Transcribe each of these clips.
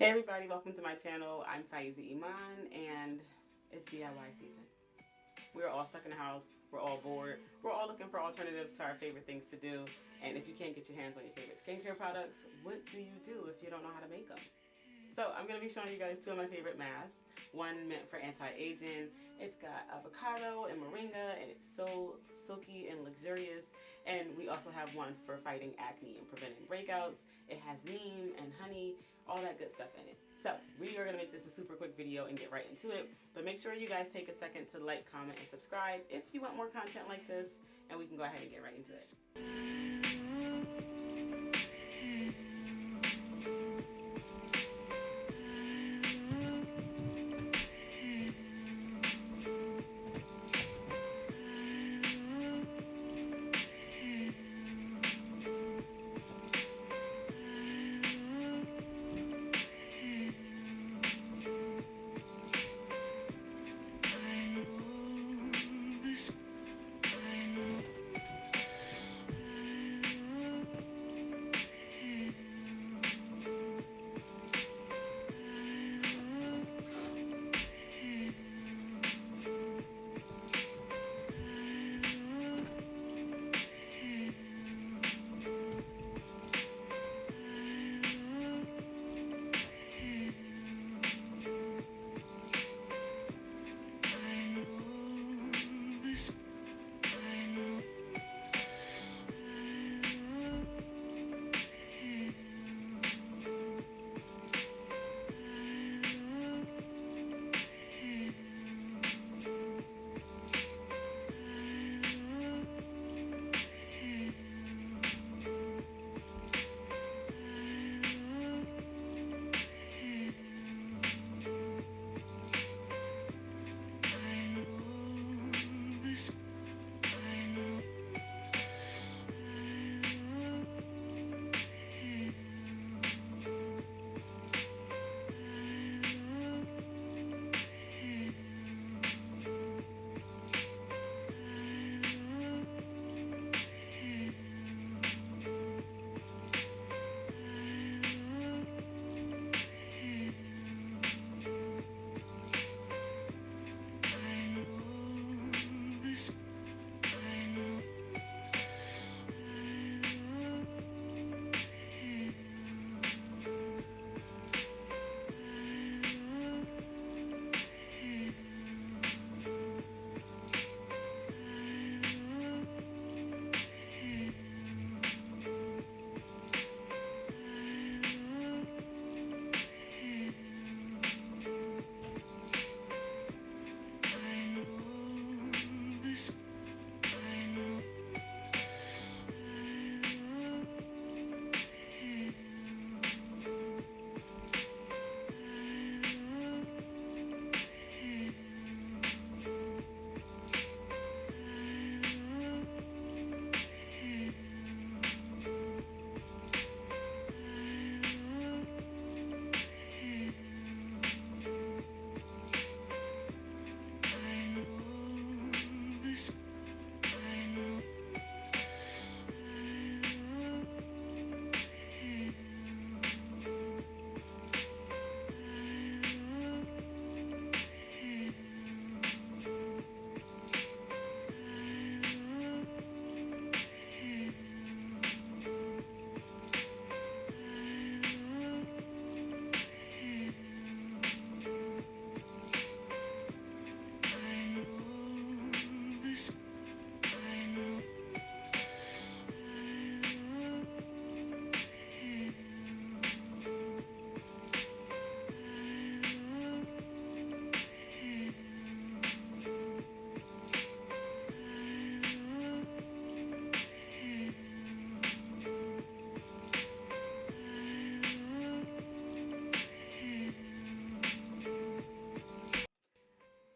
Hey everybody, welcome to my channel. I'm Faiza Iman and it's DIY season. We're all stuck in the house, we're all bored, we're all looking for alternatives to our favorite things to do, and if you can't get your hands on your favorite skincare products, what do you do if you don't know how to make them? So I'm going to be showing you guys two of my favorite masks. One meant for anti-aging. It's got avocado and moringa and it's so silky and luxurious. And we also have one for fighting acne and preventing breakouts. It has neem and honey, all that good stuff in it. So we are going to make this a super quick video and get right into it. But make sure you guys take a second to like, comment, and subscribe if you want more content like this. And we can go ahead and get right into it.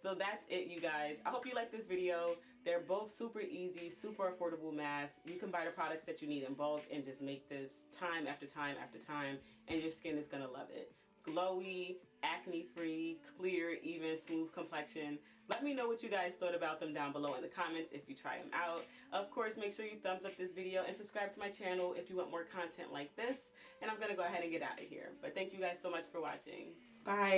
So that's it, you guys. I hope you like this video. They're both super easy, super affordable masks. You can buy the products that you need in bulk and just make this time after time after time, and your skin is gonna love it. Glowy, acne-free, clear, even, smooth complexion. Let me know what you guys thought about them down below in the comments if you try them out. Of course, make sure you thumbs up this video and subscribe to my channel if you want more content like this. and I'm going to go ahead and get out of here. But thank you guys so much for watching. Bye.